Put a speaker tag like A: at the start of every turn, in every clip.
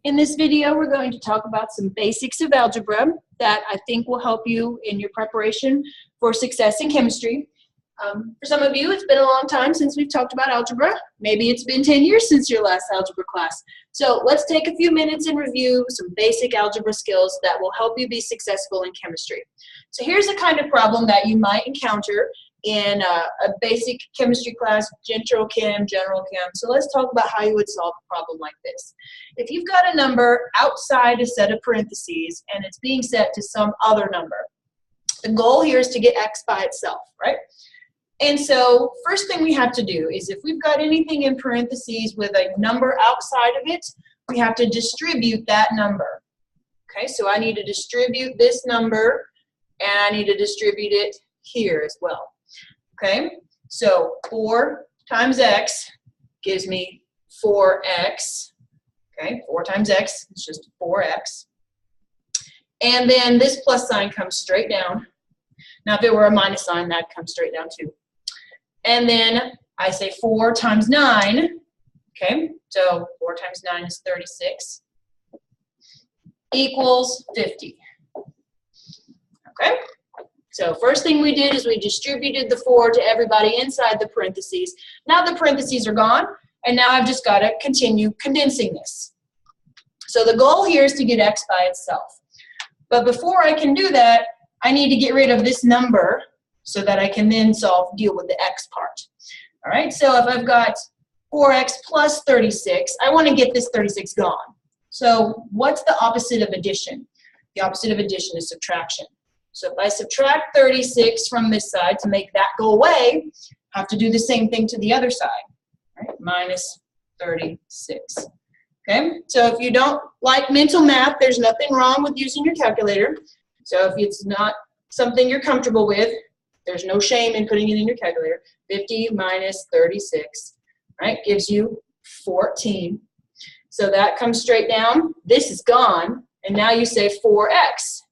A: In this video, we're going to talk about some basics of algebra that I think will help you in your preparation for success in chemistry. For some of you, it's been a long time since we've talked about algebra. Maybe it's been 10 years since your last algebra class. So let's take a few minutes and review some basic algebra skills that will help you be successful in chemistry. So here's a kind of problem that you might encounter in a basic chemistry class, general chem. So let's talk about how you would solve a problem like this. If you've got a number outside a set of parentheses and it's being set to some other number, the goal here is to get x by itself, right? And so first thing we have to do is if we've got anything in parentheses with a number outside of it, we have to distribute that number. Okay, so I need to distribute this number and I need to distribute it here as well. Okay, so 4 times x gives me 4x. Okay, 4 times x is just 4x. And then this plus sign comes straight down. Now if it were a minus sign, that'd come straight down too. And then I say 4 times 9. Okay, so 4 times 9 is 36. Equals 50. Okay. So first thing we did is we distributed the 4 to everybody inside the parentheses. Now the parentheses are gone, and now I've just got to continue condensing this. So the goal here is to get x by itself. But before I can do that, I need to get rid of this number so that I can then deal with the x part. All right, so if I've got 4x plus 36, I want to get this 36 gone. So what's the opposite of addition? The opposite of addition is subtraction. So if I subtract 36 from this side to make that go away, I have to do the same thing to the other side, right? Minus 36. Okay, so if you don't like mental math, there's nothing wrong with using your calculator. So if it's not something you're comfortable with, there's no shame in putting it in your calculator. 50 minus 36, right, gives you 14. So that comes straight down. This is gone, and now you say 4x.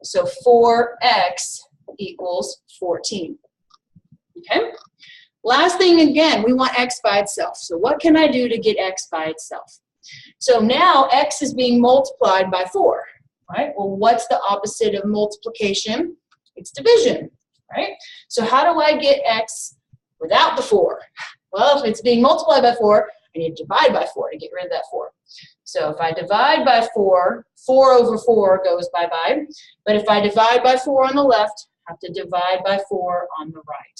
A: So 4x equals 14. Okay? Last thing again, we want x by itself. So what can I do to get x by itself? So now x is being multiplied by 4. Right? Well, what's the opposite of multiplication? It's division. Right? So how do I get x without the 4? Well, if it's being multiplied by 4, I need to divide by 4 to get rid of that 4. So if I divide by 4, 4 over 4 goes bye-bye. But if I divide by 4 on the left, I have to divide by 4 on the right.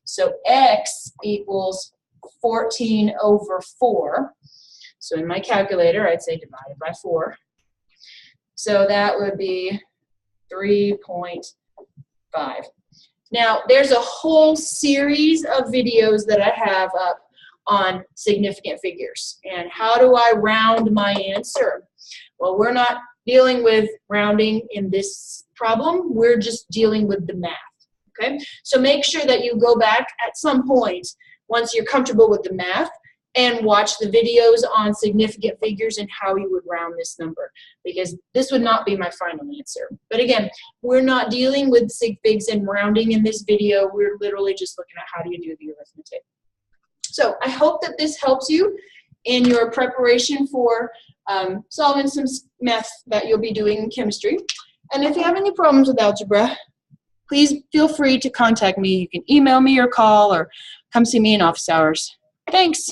A: So x equals 14 over 4. So in my calculator, I'd say divided by 4. So that would be 3.5. Now, there's a whole series of videos that I have up on significant figures. And how do I round my answer? Well, we're not dealing with rounding in this problem. We're just dealing with the math. Okay? So make sure that you go back at some point once you're comfortable with the math and watch the videos on significant figures and how you would round this number, because this would not be my final answer. But again, we're not dealing with sig figs and rounding in this video. We're literally just looking at how do you do the arithmetic. So I hope that this helps you in your preparation for solving some math that you'll be doing in chemistry. And if you have any problems with algebra, please feel free to contact me. You can email me or call or come see me in office hours. Thanks.